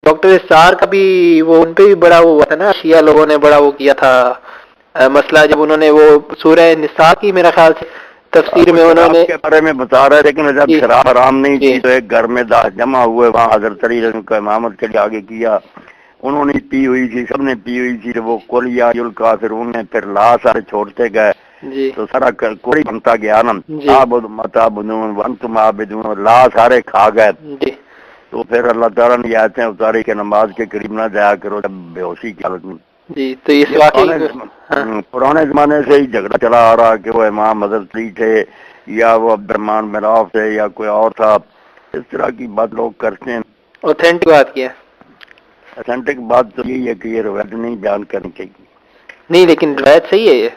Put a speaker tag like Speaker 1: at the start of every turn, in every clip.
Speaker 1: Doctor اسرار کا بھی وہ ان پہ بھی بڑا وہ ہوا تھا نا، شیعہ لوگوں نے بڑا وہ کیا تھا مسئلہ، جب انہوں نے وہ سورہ نساء کی میرا خیال سے تفسیر میں انہوں
Speaker 2: شراب
Speaker 1: نے
Speaker 2: کے بارے میں بتا رہے، لیکن جب
Speaker 1: جی
Speaker 2: شراب حرام نہیں
Speaker 1: جی
Speaker 2: تھی تو ایک گھر میں جمع ہوئے، وہاں حضرت علی رضی اللہ عنہ کا امامت کے لیے آگے کیا، انہوں نے پی ہوئی تھی، سب نے پی ہوئی تھی، وہ قل یا ایھا الکافرون نے پھر لا سارے چھوڑتے گئے
Speaker 1: جی
Speaker 2: تو سارا کوئی بنتا گیا نا،
Speaker 1: جی
Speaker 2: عابد متعبدون وانتم عابدون، لا سارے کھا گئے،
Speaker 1: جی
Speaker 2: تو پھر اللہ تعالیٰ نے یہ آیتیں اتاری کہ نماز کے قریب نہ جایا کرو جب بے ہوشی کی حالت میں۔
Speaker 1: جی تو اس
Speaker 2: یہ
Speaker 1: واقعے ہاں
Speaker 2: پرانے زمانے سے ہی جھگڑا چلا آ رہا کہ وہ امام حضرت علی تھے یا وہ عبد الرحمن بن عوف تھے یا کوئی اور تھا، اس طرح کی بات لوگ کرتے ہیں۔
Speaker 1: اوتھینٹک بات کیا
Speaker 2: اتھینٹک بات تو یہی ہے کہ یہ روایت نہیں بیان کرنی چاہیے،
Speaker 1: نہیں، لیکن روایت صحیح ہے یہ۔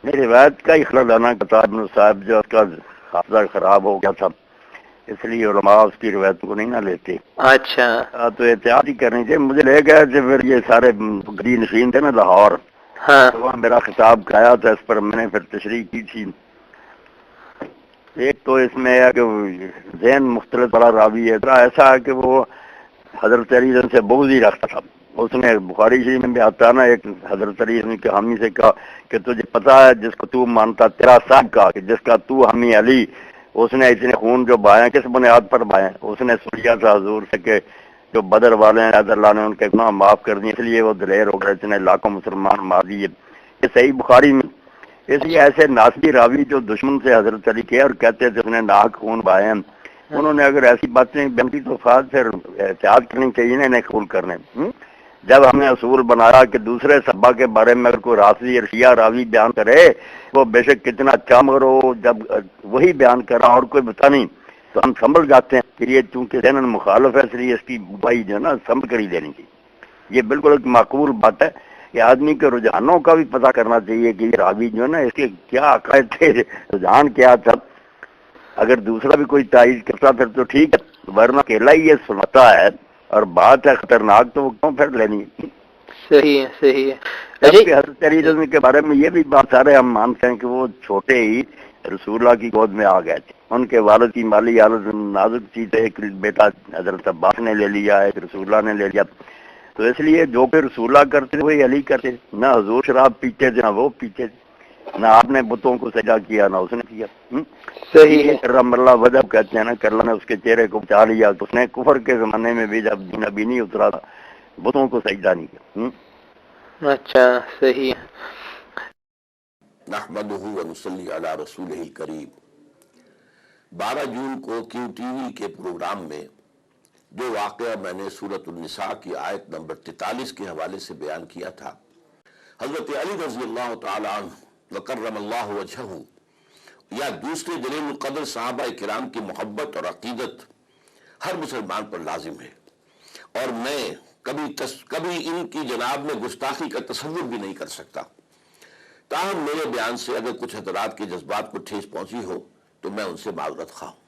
Speaker 2: نہیں روایت کا ہی خلل لانا کتاب ابن صاحب جو اس کا حافظہ خراب ہو گیا تھا، اس لیے علماء اس کی روایت کو نہیں نہ لیتے،
Speaker 1: اچھا
Speaker 2: تو احتیاط ہی کرنی چاہیے۔ مجھے لے گئے تھے پھر یہ سارے گری نشین تھے نا لاہور،
Speaker 1: ہاں
Speaker 2: تو وہاں میرا خطاب کرایا تھا، اس پر میں نے پھر تشریح کی تھی۔ ایک تو اس میں ہے کہ ذہن مختلف بڑا راوی ہے، ایسا ہے کہ وہ حضرت علی سے بغض ہی رکھتا تھا۔ اس نے بخاری شریف میں بھی آتا ہے نا، ایک حضرت علی کے حامی سے کہا کہ تجھے پتا ہے جس کو تو مانتا تیرا صاحب کا کہ جس کا تو حامی علی، اس نے اتنے خون جو بہائے کس بنیاد پر بہائے؟ اس نے سنیا تھا حضور سے کہ جو بدر والے ہیں اللہ نے ان کے گناہ معاف کر دیے، اس لیے وہ دلیر ہو گئے، اتنے لاکھوں مسلمان مار دیے۔ یہ صحیح بخاری میں۔ اس لیے ایسے ناسبی راوی جو دشمن سے حضرت علی کے اور کہتے تھے اس نے ناک خون بہائے ہیں، انہوں نے اگر ایسی باتیں بنتی تو خاص پھر احتیاط کرنی چاہیے نا انہیں قبول کرنے۔ جب ہم نے اصول بنایا کہ دوسرے صحابہ کے بارے میں اگر کوئی رافضی اور شیعہ راوی بیان کرے وہ بے شک کتنا اچھا، مگر وہ جب وہی بیان کرا اور کوئی بتا نہیں تو ہم سنبھل جاتے ہیں کہ یہ چونکہ ذہن مخالف ہے اس لیے اس کی گواہی جو ہے نا سمجھ کر ہی دینی چاہیے۔ یہ بالکل ایک معقول بات ہے کہ آدمی کے رجحانوں کا بھی پتہ کرنا چاہیے کہ یہ راوی جو ہے نا اس کے کیا عقائد تھے، رجحان کیا تھا۔ اگر دوسرا بھی کوئی تائید کرتا پھر تو ٹھیک ہے، ورنہ اکیلا ہی یہ سناتا ہے اور بات ہے خطرناک تو وہ کیوں پھر لینی ہے؟
Speaker 1: صحیح ہے صحیح ہے۔
Speaker 2: جبکہ حضرت علی رضی اللہ عنہ کے بارے میں یہ بھی بات سارے ہم مانتے ہیں کہ وہ چھوٹے ہی رسول اللہ کی گود میں آ گئے تھے، ان کے والد کی مالی حالت نازک تھی، تو ایک بیٹا حضرت عباس نے لے لیا، ایک رسول اللہ نے لے لیا، تو اس لیے جو کہ رسول اللہ کرتے وہی علی کرتے، نہ حضور شراب پیتے تھے نہ وہ پیتے تھے، نہ آپ نے بتوں کو سجا کیا نہ اس نے کیا۔
Speaker 1: صحیح ہے
Speaker 2: کرم اللہ وجہ کہتے ہیں نا کہ اللہ نے اس کے چہرے کو بچا لیا، تو اس نے کفر کے زمانے میں بھی جب دین ابھی نہیں اترا تھا بتوں کو سجدہ نہیں کیا۔
Speaker 1: اچھا صحیح ہے۔
Speaker 3: نحمدہ ونصلی علی رسولہ الکریم۔ 12 جون کو کیو ٹی وی کے پروگرام میں جو واقعہ میں نے سورۃ النساء کی آیت نمبر 43 کے حوالے سے بیان کیا تھا، حضرت علی رضی اللہ تعالی عنہ وکرم اللہ وجہہ یا دوسرے جلیل القدر صحابہ کرام کی محبت اور عقیدت ہر مسلمان پر لازم ہے، اور میں کبھی ان کی جناب میں گستاخی کا تصور بھی نہیں کر سکتا۔ تاہم میرے بیان سے اگر کچھ حضرات کے جذبات کو ٹھیس پہنچی ہو تو میں ان سے معذرت خواہ ہوں۔